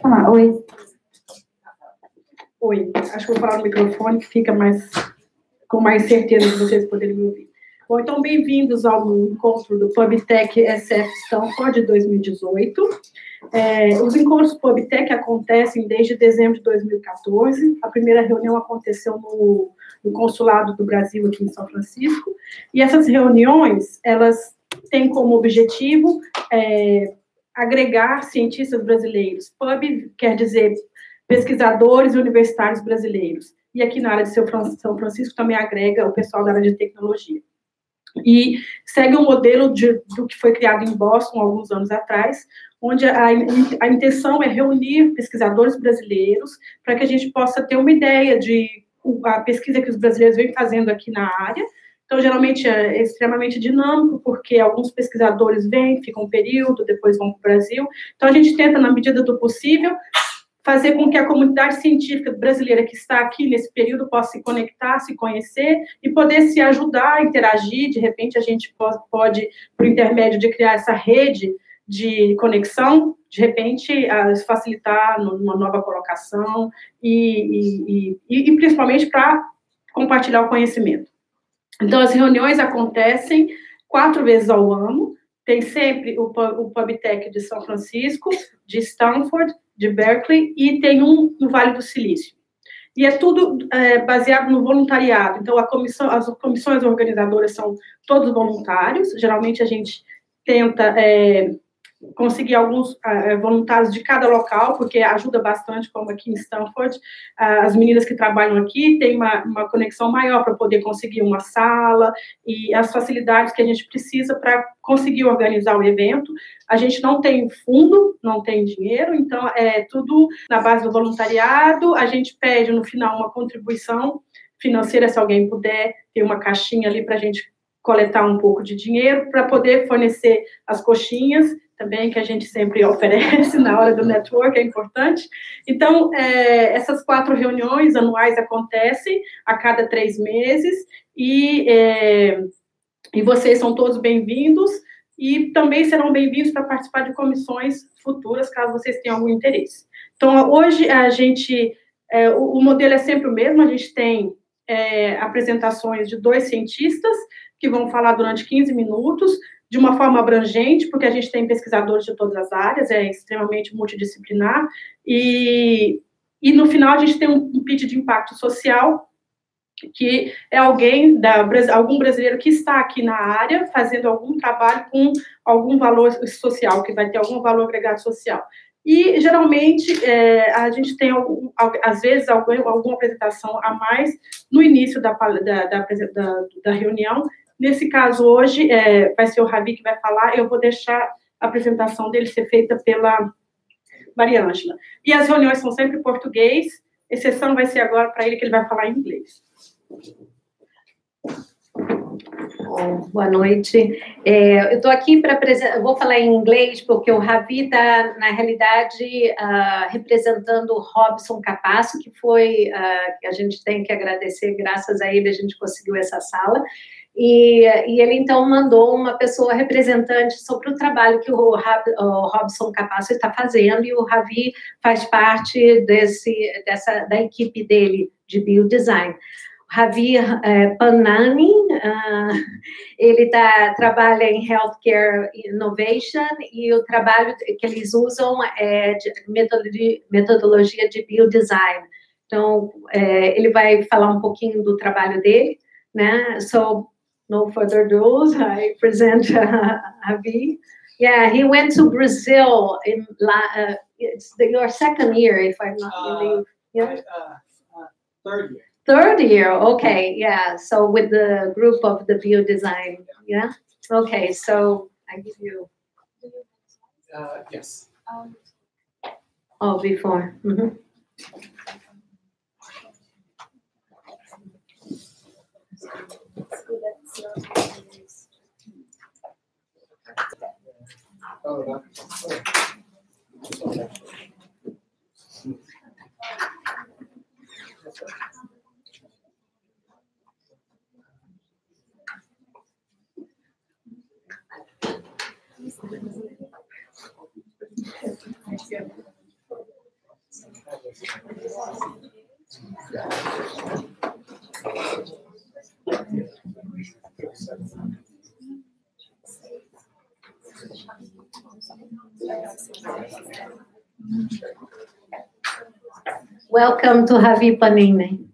Ah, oi. Oi, acho que vou falar no microfone que fica com mais certeza de vocês poderem me ouvir. Bom, então, bem-vindos ao encontro do PUBTechSF Stanford de 2018. Os encontros PUBTech acontecem desde dezembro de 2014. A primeira reunião aconteceu no Consulado do Brasil aqui em São Francisco. E essas reuniões, elas têm como objetivo agregar cientistas brasileiros. PUB quer dizer pesquisadores universitários brasileiros. E aqui na área de São Francisco também agrega o pessoal da área de tecnologia. E segue um modelo do que foi criado em Boston alguns anos atrás, onde a intenção é reunir pesquisadores brasileiros para que a gente possa ter uma ideia de a pesquisa que os brasileiros vêm fazendo aqui na área. Então, geralmente, é extremamente dinâmico, porque alguns pesquisadores vêm, ficam um período, depois vão para o Brasil. Então, a gente tenta, na medida do possível, fazer com que a comunidade científica brasileira que está aqui nesse período possa se conectar, se conhecer e poder se ajudar, interagir. De repente, a gente pode, por intermédio de criar essa rede de conexão, de repente, facilitar numa nova colocação e principalmente para compartilhar o conhecimento. Então, as reuniões acontecem 4 vezes ao ano. Tem sempre o PUBTech de São Francisco, de Stanford, de Berkeley, e tem um no Vale do Silício. E é tudo baseado no voluntariado. Então, as comissões organizadoras são todos voluntários. Geralmente, a gente tenta conseguir alguns voluntários de cada local, porque ajuda bastante, como aqui em Stanford. As meninas que trabalham aqui têm uma conexão maior para poder conseguir uma sala e as facilidades que a gente precisa para conseguir organizar o evento. A gente não tem fundo, não tem dinheiro, então é tudo na base do voluntariado. A gente pede, no final, uma contribuição financeira, se alguém puder ter uma caixinha ali para a gente coletar um pouco de dinheiro para poder fornecer as coxinhas, também, que a gente sempre oferece na hora do network, é importante. Então, essas 4 reuniões anuais acontecem a cada 3 meses, e vocês são todos bem-vindos, e também serão bem-vindos para participar de comissões futuras, caso vocês tenham algum interesse. Então, hoje, o modelo é sempre o mesmo, a gente tem apresentações de 2 cientistas, que vão falar durante 15 minutos, de uma forma abrangente, porque a gente tem pesquisadores de todas as áreas, é extremamente multidisciplinar, e no final a gente tem um pitch de impacto social, que é algum brasileiro que está aqui na área, fazendo algum trabalho com algum valor social, que vai ter algum valor agregado social. E, geralmente, a gente tem, às vezes, alguma apresentação a mais no início da reunião. Nesse caso, hoje, vai ser o Ravi que vai falar, eu vou deixar a apresentação dele ser feita pela Maria Ângela. E as reuniões são sempre em português, exceção vai ser agora para ele, que ele vai falar em inglês. Boa noite. Eu estou aqui para apresentar, eu vou falar em inglês, porque o Ravi está, na realidade, representando o Robson Capasso, que foi, que a gente tem que agradecer, graças a ele a gente conseguiu essa sala. E ele, então, mandou uma pessoa representante sobre o trabalho que o Robson Capasso está fazendo, e o Ravi faz parte da equipe dele de biodesign. O Ravi Pannani, ele trabalha em Healthcare Innovation, e o trabalho que eles usam é de metodologia de biodesign. Então, ele vai falar um pouquinho do trabalho dele, né? So, no further ado, I present Ravi. Yeah, he went to Brazil it's your 2nd year, if I'm not really. Yeah. 3rd year. 3rd year, okay, yeah. So with the group of the biodesign, yeah. Okay, so I give you. Yes. Oh, before. Mm-hmm. Welcome to Javi Panini.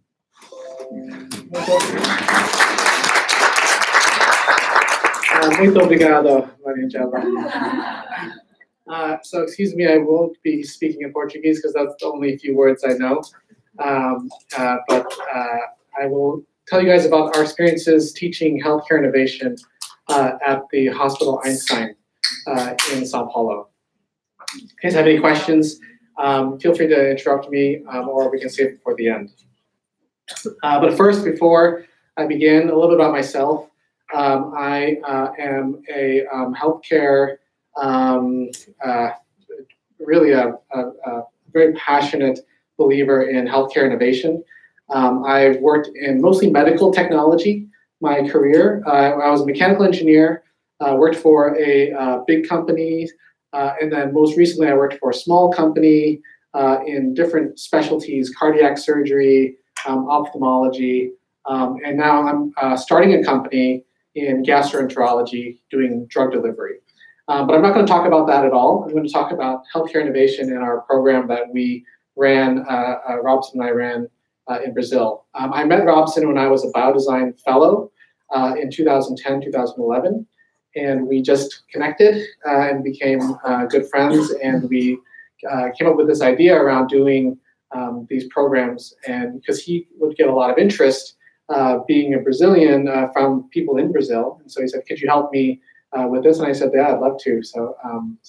Muito obrigado, Maria Angela. So excuse me, I won't be speaking in Portuguese because that's the only few words I know. But I will tell you guys about our experiences teaching healthcare innovation at the Hospital Einstein in Sao Paulo. If you guys have any questions, feel free to interrupt me, or we can save it for the end. But first, before I begin, a little bit about myself. I am a healthcare, really a very passionate believer in healthcare innovation. I've worked in mostly medical technology my career. I was a mechanical engineer, worked for a big company, and then most recently I worked for a small company in different specialties, cardiac surgery, ophthalmology, and now I'm starting a company in gastroenterology doing drug delivery. But I'm not going to talk about that at all. I'm going to talk about healthcare innovation in our program that we ran, Robson and I ran in Brazil. I met Robson when I was a biodesign fellow in 2010, 2011, and we just connected and became good friends, and we came up with this idea around doing these programs, and because he would get a lot of interest being a Brazilian from people in Brazil. And so he said, could you help me with this? And I said, yeah, I'd love to. So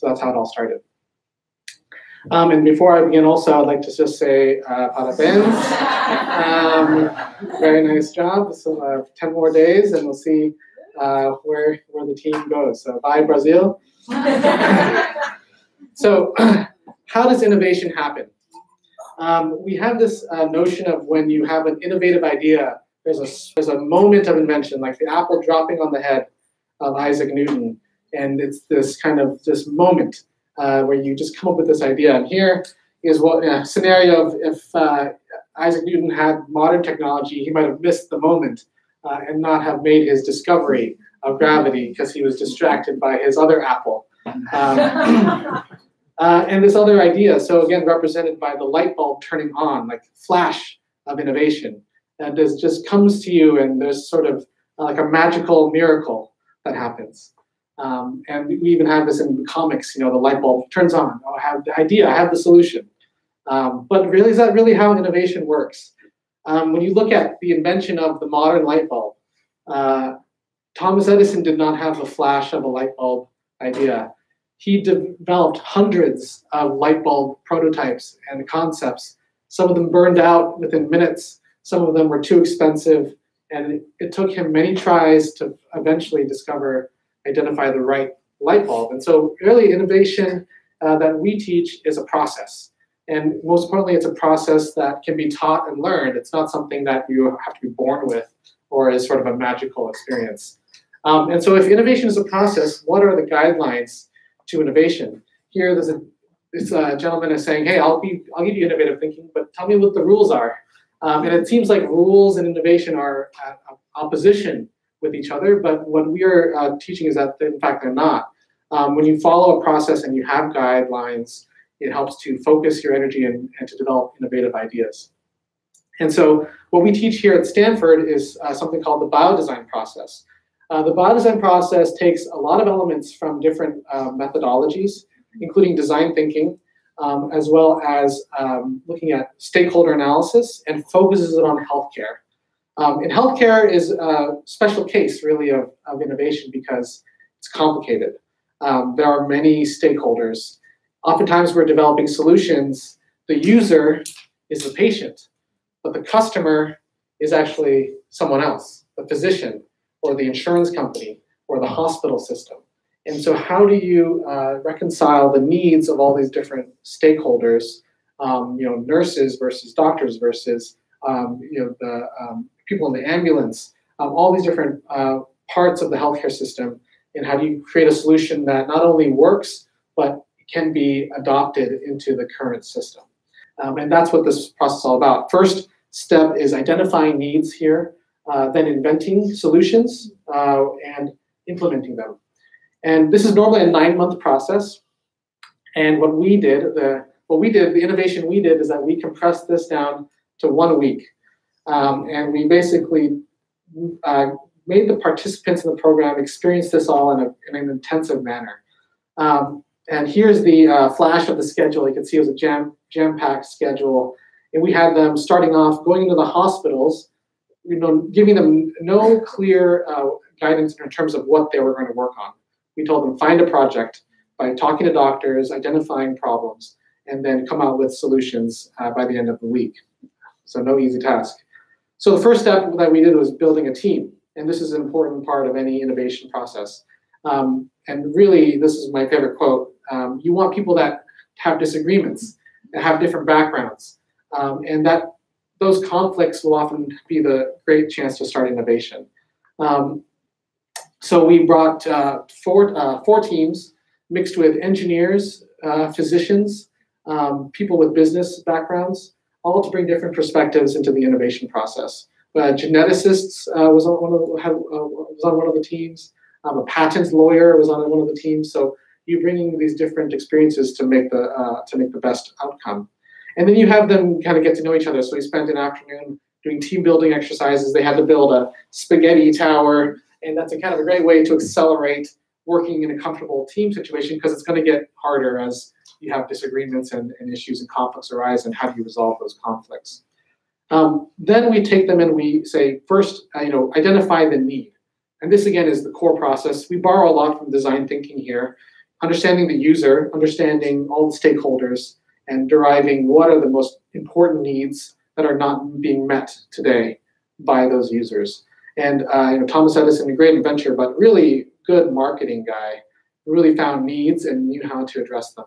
that's how it all started. And before I begin also, I'd like to just say parabéns. Very nice job. So 10 more days and we'll see where the team goes. So bye, Brazil. So how does innovation happen? We have this notion of when you have an innovative idea, there's a moment of invention, like the apple dropping on the head of Isaac Newton, and it's this kind of this moment where you just come up with this idea. And here is what a scenario of if Isaac Newton had modern technology, he might have missed the moment and not have made his discovery of gravity because he was distracted by his other apple. And this other idea, so again, represented by the light bulb turning on, like flash of innovation. And this just comes to you, and there's sort of like a magical miracle that happens. And we even have this in comics, you know, the light bulb turns on. Oh, I have the idea, I have the solution. But really, is that really how innovation works? When you look at the invention of the modern light bulb, Thomas Edison did not have the flash of a light bulb idea. He developed hundreds of light bulb prototypes and concepts. Some of them burned out within minutes. Some of them were too expensive. And it took him many tries to eventually identify the right light bulb. And so really innovation that we teach is a process. And most importantly, it's a process that can be taught and learned. It's not something that you have to be born with or is sort of a magical experience. And so if innovation is a process, what are the guidelines to innovation? Here, this gentleman is saying, hey, I'll give you innovative thinking, but tell me what the rules are. And it seems like rules and innovation are at opposition with each other, but what we are teaching is that, in fact, they're not. When you follow a process and you have guidelines, it helps to focus your energy and to develop innovative ideas. And so what we teach here at Stanford is something called the biodesign process. The biodesign process takes a lot of elements from different methodologies, including design thinking, as well as looking at stakeholder analysis, and focuses it on healthcare. And healthcare is a special case, really, of innovation because it's complicated. There are many stakeholders. Oftentimes, we're developing solutions. The user is the patient, but the customer is actually someone else, the physician, or the insurance company, or the hospital system. And so how do you reconcile the needs of all these different stakeholders, nurses versus doctors versus the people in the ambulance, all these different parts of the healthcare system, And how do you create a solution that not only works, but can be adopted into the current system? And that's what this process is all about. First step is identifying needs here, then inventing solutions and implementing them. And this is normally a 9-month process. And what we did, the innovation we did is that we compressed this down to 1 week. And we basically made the participants in the program experience this all in an intensive manner. And here's the flash of the schedule. You can see it was a jam-packed schedule. And we had them starting off going into the hospitals, giving them no clear guidance in terms of what they were going to work on. We told them find a project by talking to doctors, identifying problems, and then come out with solutions by the end of the week. So no easy task. So the first step that we did was building a team. And this is an important part of any innovation process. And really, this is my favorite quote. You want people that have disagreements, that have different backgrounds, and that those conflicts will often be the great chance to start innovation. So we brought four teams mixed with engineers, physicians, people with business backgrounds, all to bring different perspectives into the innovation process. Geneticists was on one of the teams. A patent lawyer was on one of the teams. So you're bringing these different experiences to make the best outcome. And then you have them kind of get to know each other. So we spent an afternoon doing team building exercises. They had to build a spaghetti tower, and that's a kind of a great way to accelerate working in a comfortable team situation, because it's going to get harder as you have disagreements and issues and conflicts arise, and how do you resolve those conflicts? Then we take them and we say, first, identify the need. And this, again, is the core process. We borrow a lot from design thinking here, understanding the user, understanding all the stakeholders, and deriving what are the most important needs that are not being met today by those users. And Thomas Edison, a great inventor, but really good marketing guy, really found needs and knew how to address them.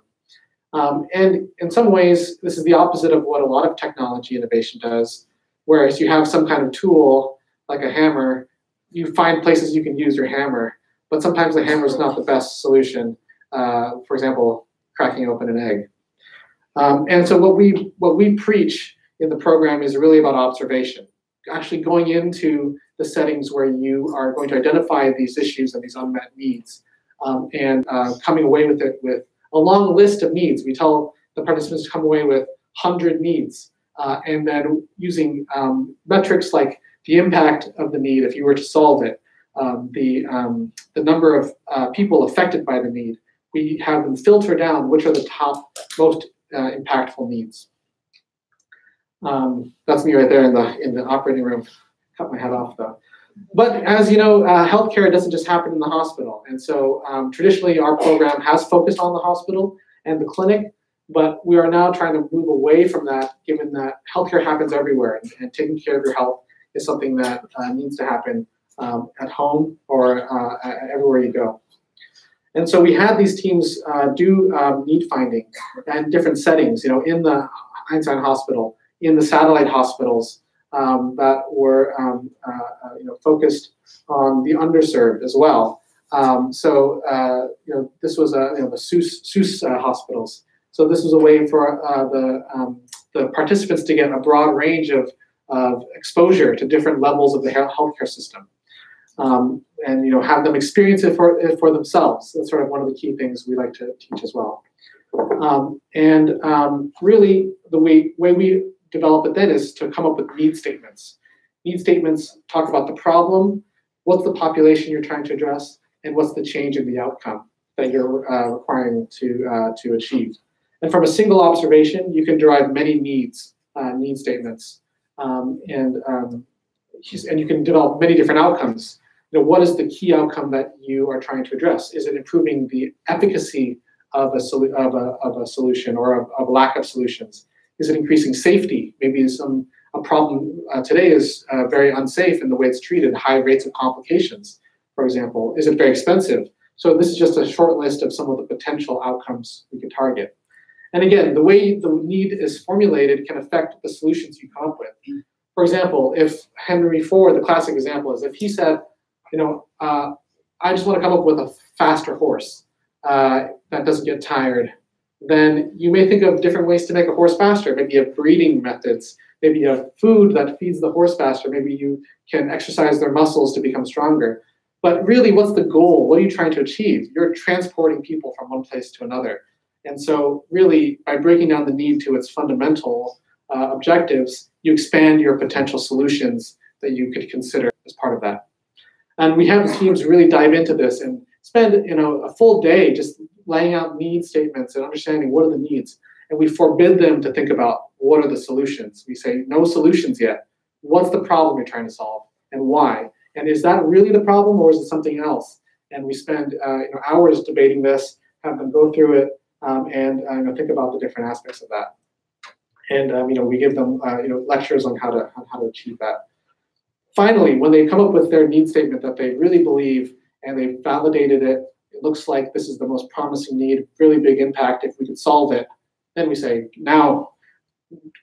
And in some ways, this is the opposite of what a lot of technology innovation does, whereas you have some kind of tool, like a hammer, you find places you can use your hammer, but sometimes the hammer is not the best solution. For example, cracking open an egg. And so what we preach in the program is really about observation, actually going into the settings where you are going to identify these issues and these unmet needs, and coming away with it with a long list of needs. We tell the participants to come away with 100 needs, and then using metrics like the impact of the need if you were to solve it, the number of people affected by the need. We have them filter down which are the top most impactful needs. That's me right there in the operating room. Cut my head off though. But as you know, healthcare doesn't just happen in the hospital. And so traditionally our program has focused on the hospital and the clinic, but we are now trying to move away from that, given that healthcare happens everywhere, and taking care of your health is something that needs to happen at home or everywhere you go. And so we had these teams do need finding in different settings, in the Einstein Hospital, in the satellite hospitals that were focused on the underserved as well. This was the SUS hospitals. So this was a way for the participants to get a broad range of exposure to different levels of the healthcare system, and have them experience it for themselves. That's sort of one of the key things we like to teach as well. Really, the way we develop it then is to come up with need statements. Need statements talk about the problem, what's the population you're trying to address, and what's the change in the outcome that you're requiring to achieve. And from a single observation, you can derive many need statements, and you can develop many different outcomes. What is the key outcome that you are trying to address? Is it improving the efficacy of a solution or of a lack of solutions? Is it increasing safety? Maybe a problem today is very unsafe in the way it's treated, high rates of complications, for example. Is it very expensive? So this is just a short list of some of the potential outcomes we could target. And again, the way the need is formulated can affect the solutions you come up with. For example, if Henry Ford, the classic example is if he said, I just want to come up with a faster horse that doesn't get tired, then you may think of different ways to make a horse faster. Maybe you have breeding methods. Maybe you have food that feeds the horse faster. Maybe you can exercise their muscles to become stronger. But really, what's the goal? What are you trying to achieve? You're transporting people from one place to another. And so really, by breaking down the need to its fundamental objectives, you expand your potential solutions that you could consider as part of that. And we have the teams really dive into this and spend a full day just laying out need statements and understanding what are the needs. And we forbid them to think about what are the solutions. We say, no solutions yet. What's the problem you're trying to solve and why? And is that really the problem or is it something else? And we spend hours debating this, have them go through it, and think about the different aspects of that. And we give them lectures on how to achieve that. Finally, when they come up with their need statement that they really believe and they've validated it, it looks like this is the most promising need, really big impact if we could solve it, then we say, now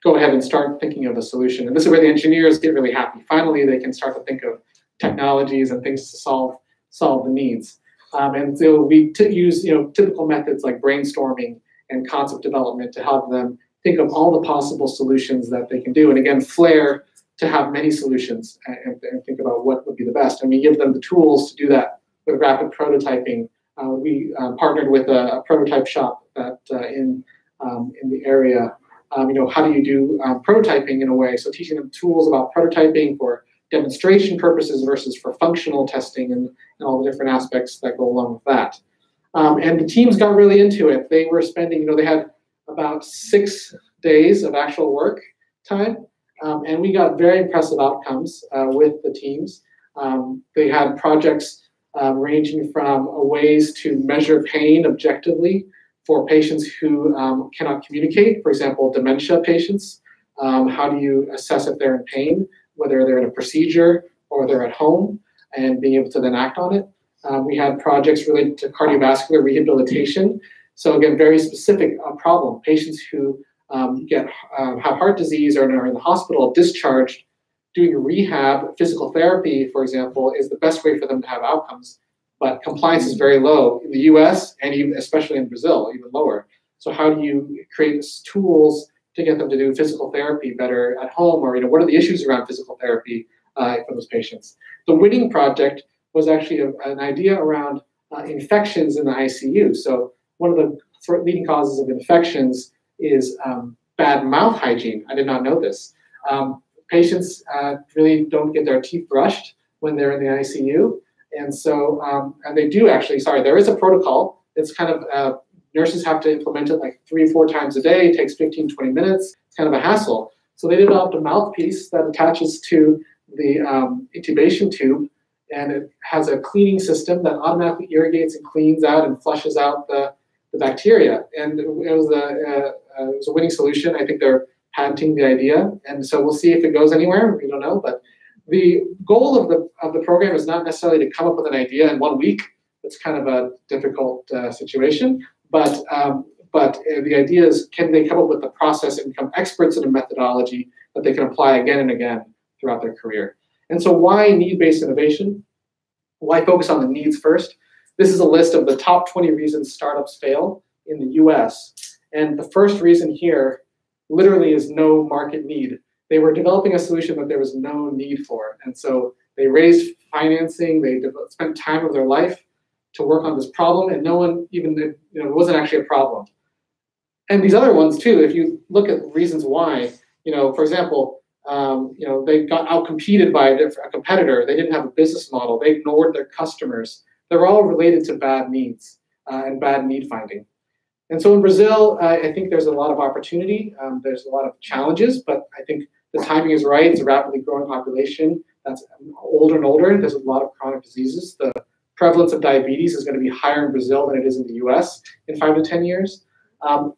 go ahead and start thinking of a solution. And this is where the engineers get really happy. Finally, they can start to think of technologies and things to solve the needs. And so we use typical methods like brainstorming and concept development to help them think of all the possible solutions that they can do. And again, Flare to have many solutions and think about what would be the best. And we give them the tools to do that with rapid prototyping. We partnered with a prototype shop that in the area. How do you do prototyping in a way? So teaching them tools about prototyping for demonstration purposes versus for functional testing and all the different aspects that go along with that. And the teams got really into it. They were spending, they had about 6 days of actual work time. And we got very impressive outcomes with the teams. They had projects ranging from ways to measure pain objectively for patients who cannot communicate, for example, dementia patients. How do you assess if they're in pain, whether they're in a procedure or they're at home, and being able to then act on it? We had projects related to cardiovascular rehabilitation. So again, very specific problem. Patients who have heart disease or are in the hospital discharged, doing rehab, physical therapy, for example, is the best way for them to have outcomes. But compliance is very low in the US and even especially in Brazil, even lower. So how do you create tools to get them to do physical therapy better at home, or what are the issues around physical therapy for those patients? The winning project was actually an idea around infections in the ICU. So one of the leading causes of infections is bad mouth hygiene. I did not know this. Patients really don't get their teeth brushed when they're in the ICU. And so, and they do actually, there is a protocol. It's kind of, nurses have to implement it like 3 or 4 times a day. It takes 15, 20 minutes. It's kind of a hassle. So they developed a mouthpiece that attaches to the intubation tube, and it has a cleaning system that automatically irrigates and cleans out and flushes out the bacteria. And it was a winning solution. I think they're patenting the idea. And so we'll see if it goes anywhere. We don't know, but the goal of the program is not necessarily to come up with an idea in 1 week. It's kind of a difficult situation, but the idea is, can they come up with the process and become experts in a methodology that they can apply again and again throughout their career? And so why need-based innovation? Why focus on the needs first? This is a list of the top 20 reasons startups fail in the US. And the first reason here literally is no market need. They were developing a solution that there was no need for. And so they raised financing, they spent time of their life to work on this problem, and no one even, it wasn't actually a problem. And these other ones too, if you look at reasons why, for example, they got outcompeted by a competitor, they didn't have a business model, they ignored their customers. They're all related to bad needs and bad need finding. And so in Brazil, I think there's a lot of opportunity. There's a lot of challenges, but I think the timing is right. It's a rapidly growing population that's older and older. There's a lot of chronic diseases. The prevalence of diabetes is going to be higher in Brazil than it is in the US in 5 to 10 years.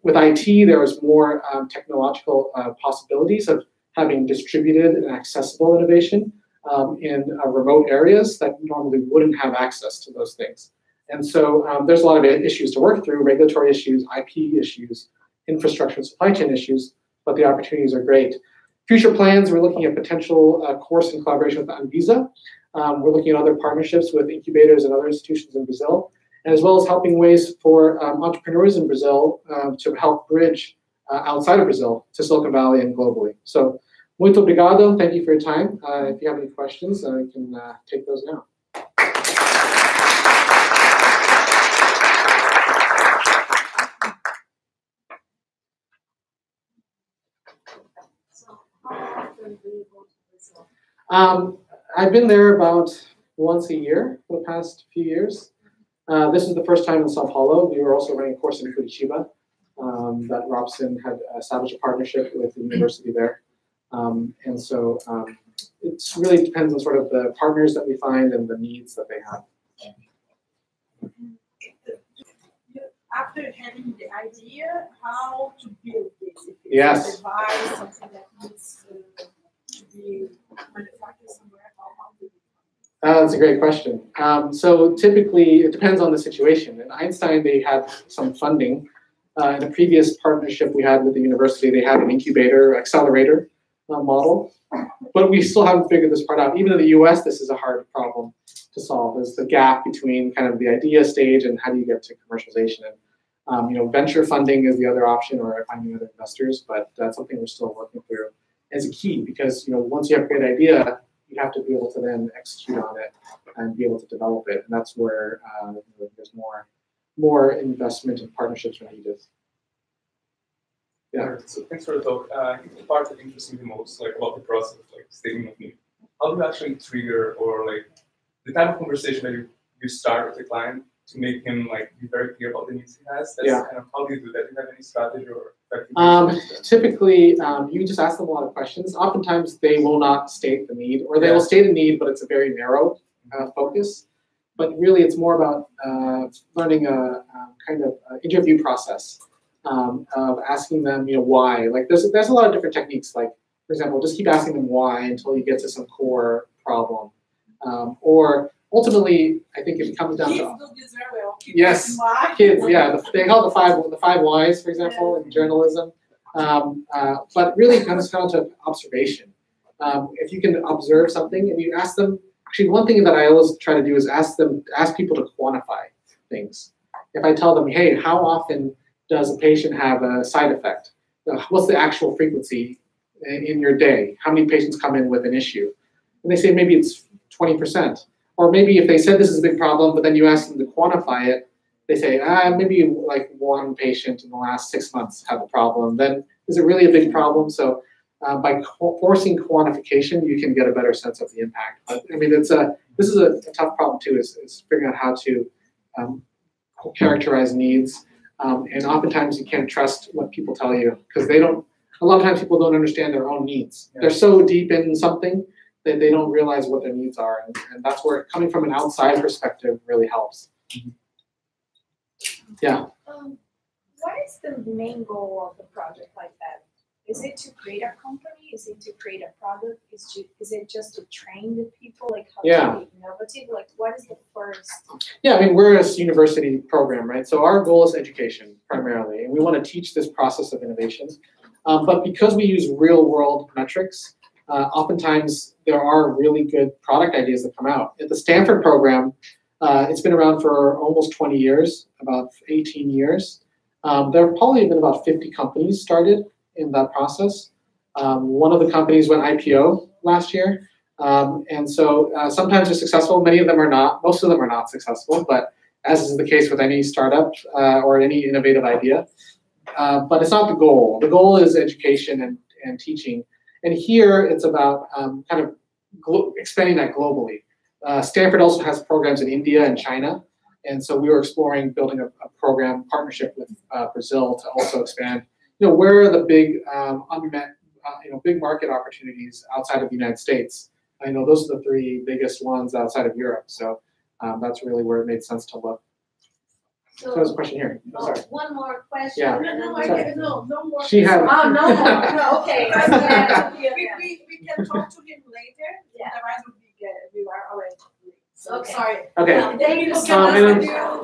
With IT, there is more technological possibilities of having distributed and accessible innovation in remote areas that normally wouldn't have access to those things. And so there's a lot of issues to work through, regulatory issues, IP issues, infrastructure and supply chain issues, but the opportunities are great. Future plans, we're looking at potential course in collaboration with Anvisa We're looking at other partnerships with incubators and other institutions in Brazil, and as well as helping ways for entrepreneurs in Brazil to help bridge outside of Brazil to Silicon Valley and globally. So, muito obrigado. Thank you for your time. If you have any questions, I can take those now. I've been there about once a year for the past few years. This is the first time in Sao Paulo. We were also running a course in Curitiba that Robson had established a partnership with the university there. And so it really depends on sort of the partners that we find and the needs that they have. After having the idea, how to build this? If it's Yes. a device, something that needs to be manufactured somewhere, how do you? That's a great question. So typically, it depends on the situation. In Einstein, they had some funding. In a previous partnership we had with the university, they had an incubator, accelerator model. But we still haven't figured this part out. Even in the US, this is a hard problem to solve. There's the gap between kind of the idea stage and how do you get to commercialization. And venture funding is the other option, or finding other investors. But that's something we're still working through as a key, because once you have a great idea, you have to be able to then execute on it and be able to develop it. And that's where there's more investment and partnerships are needed. Yeah. So thanks for the talk. I think the part that interests me the most, about the process of statement of need. How do you actually trigger, or the type of conversation that you start with the client to make him be very clear about the needs he has? That's kind of, how do you do that? Do you have any strategy or effective? Typically, you just ask them a lot of questions. Oftentimes, they will not state the need, or they will state a need, but it's a very narrow focus. But really, it's more about learning a kind of interview process of asking them, why. There's a lot of different techniques. For example, just keep asking them why until you get to some core problem. Or ultimately, I think it comes down Kids to do this very well. yes, kids. Yeah, they call it the five whys, for example, in journalism. But really, it comes down to observation. If you can observe something and you ask them. Actually, one thing that I always try to do is ask people to quantify things. If I tell them, hey, how often does a patient have a side effect? What's the actual frequency in your day? How many patients come in with an issue? And they say maybe it's 20%. Or maybe if they said this is a big problem, but then you ask them to quantify it, they say, maybe one patient in the last 6 months had a problem. Then is it really a big problem? So by forcing quantification, you can get a better sense of the impact. But I mean, this is a tough problem too, is figuring out how to characterize needs. And oftentimes you can't trust what people tell you, because a lot of times people don't understand their own needs. Yeah. They're so deep in something that they don't realize what their needs are. And that's where coming from an outside perspective really helps. Mm-hmm. Yeah. What is the main goal of a project like that? Is it to create a company? Is it to create a product? Is it just to train the people, how to be innovative? What is the first? Yeah, I mean, we're a university program, right? So our goal is education primarily, and we want to teach this process of innovation. But because we use real-world metrics, oftentimes there are really good product ideas that come out. At the Stanford program, it's been around for almost 20 years, about 18 years. There have probably been about 50 companies started in that process. One of the companies went IPO last year. And so sometimes they're successful, many of them are not, most of them are not successful, but as is the case with any startup or any innovative idea. But it's not the goal. The goal is education and teaching. And here it's about kind of expanding that globally. Stanford also has programs in India and China. And so we were exploring building a program partnership with Brazil to also expand. Where are the big unmet, big market opportunities outside of the United States? I know those are the three biggest ones outside of Europe. So that's really where it made sense to look. So there's a question here. Oh, sorry. One more question. Yeah. No more. She had. Oh, no more. No, okay. We can talk to him later. Yeah. Otherwise, we are already. So Okay. sorry. Okay. Thank you.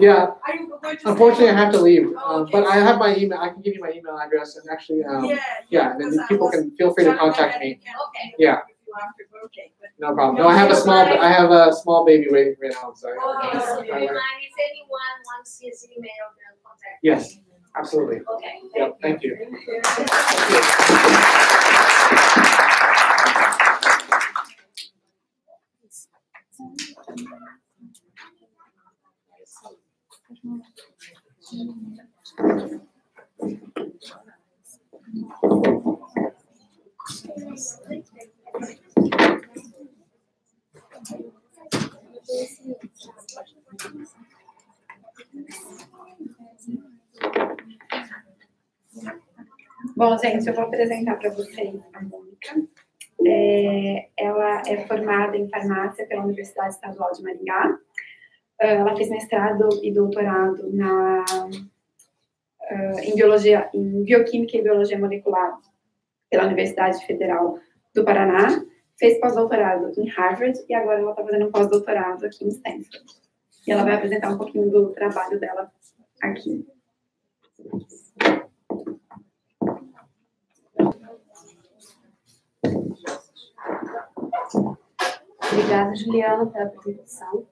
Yeah. Are you going to Unfortunately, I have to leave. Okay. But I have my email. I can give you my email address, and actually, and then people can feel free to contact me. Okay. Yeah. If you have to, okay. But No problem. No, I have a small baby waiting right now. I'm sorry. Okay, so do you mind if anyone wants his email, they'll contact you? Yes, absolutely. Okay. Yep, thank you. Bom, gente, eu vou apresentar para vocês a Mônica. Ela é formada em farmácia pela Universidade Estadual de Maringá. Ela fez mestrado e doutorado em Bioquímica e Biologia Molecular pela Universidade Federal do Paraná. Fez pós-doutorado em Harvard e agora ela está fazendo um pós-doutorado aqui em Stanford. E ela vai apresentar um pouquinho do trabalho dela aqui. Obrigada, Juliana, pela apresentação.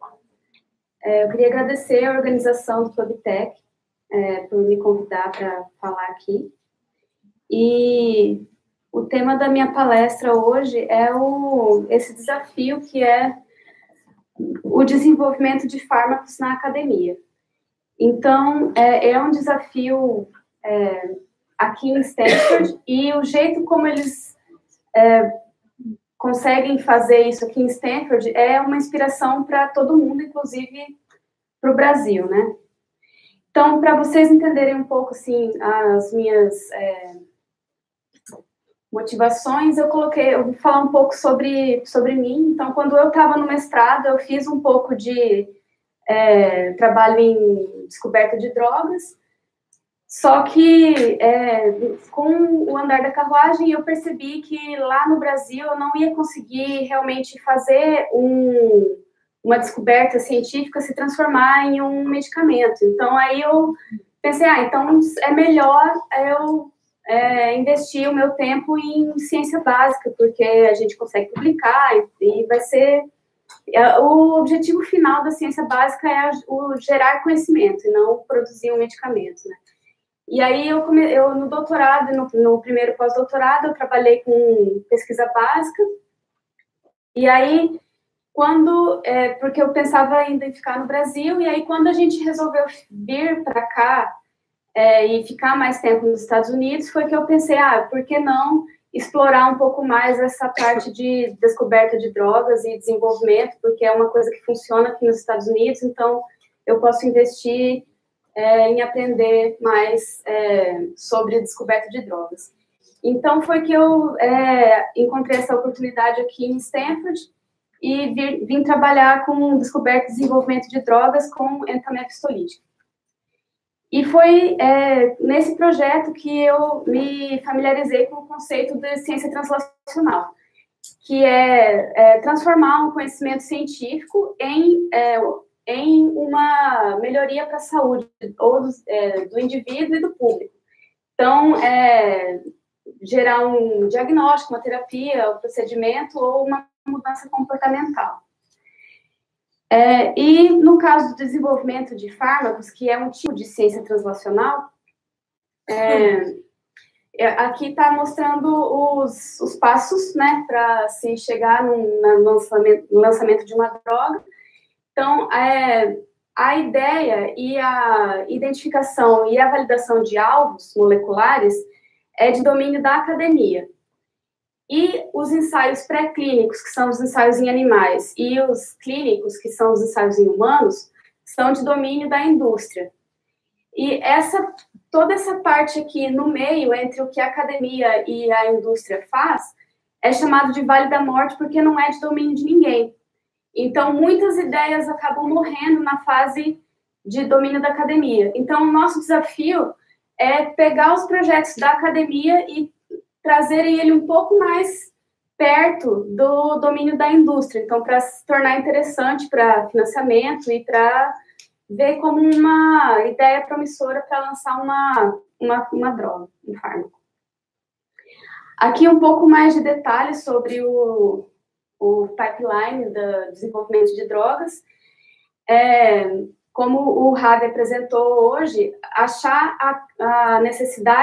Eu queria agradecer a organização do PUBTech por me convidar para falar aqui. E o tema da minha palestra hoje é esse desafio que é o desenvolvimento de fármacos na academia. Então, é um desafio aqui em Stanford e o jeito como eles conseguem fazer isso aqui em Stanford é uma inspiração para todo mundo, inclusive para o Brasil, né? Então, para vocês entenderem um pouco, assim, as minhas motivações, eu vou falar um pouco sobre mim. Então, quando eu estava no mestrado, eu fiz um pouco de trabalho em descoberta de drogas, só que com o andar da carruagem eu percebi que lá no Brasil eu não ia conseguir realmente fazer uma descoberta científica se transformar em um medicamento. Então aí eu pensei, então é melhor eu investir o meu tempo em ciência básica, porque a gente consegue publicar e vai ser... O objetivo final da ciência básica é o gerar conhecimento e não produzir um medicamento, né? E aí eu no doutorado, no primeiro pós-doutorado, eu trabalhei com pesquisa básica. E aí, porque eu pensava ainda em ficar no Brasil, e aí quando a gente resolveu vir para cá e ficar mais tempo nos Estados Unidos, foi que eu pensei, por que não explorar um pouco mais essa parte de descoberta de drogas e desenvolvimento, porque é uma coisa que funciona aqui nos Estados Unidos, então eu posso investir em aprender mais sobre descoberta de drogas. Então, foi que eu encontrei essa oportunidade aqui em Stanford e vim trabalhar com descoberta e desenvolvimento de drogas com entamento histolítico. E foi nesse projeto que eu me familiarizei com o conceito de ciência translacional, que é transformar um conhecimento científico em uma melhoria para a saúde, ou do indivíduo e do público. Então, gerar um diagnóstico, uma terapia, um procedimento ou uma mudança comportamental. E no caso do desenvolvimento de fármacos, que é um tipo de ciência translacional, aqui está mostrando os passos, né, para se chegar no lançamento de uma droga. Então, a ideia e a identificação e a validação de alvos moleculares é de domínio da academia. E os ensaios pré-clínicos, que são os ensaios em animais, e os clínicos, que são os ensaios em humanos, são de domínio da indústria. E toda essa parte aqui no meio, entre o que a academia e a indústria faz, é chamado de vale da morte, porque não é de domínio de ninguém. Então, muitas ideias acabam morrendo na fase de domínio da academia. Então, o nosso desafio é pegar os projetos da academia e trazerem ele um pouco mais perto do domínio da indústria. Então, para se tornar interessante para financiamento e para ver como uma ideia promissora para lançar uma droga, um fármaco. Aqui um pouco mais de detalhes sobre o o pipeline do desenvolvimento de drogas. Como o Ravi apresentou hoje, achar a necessidade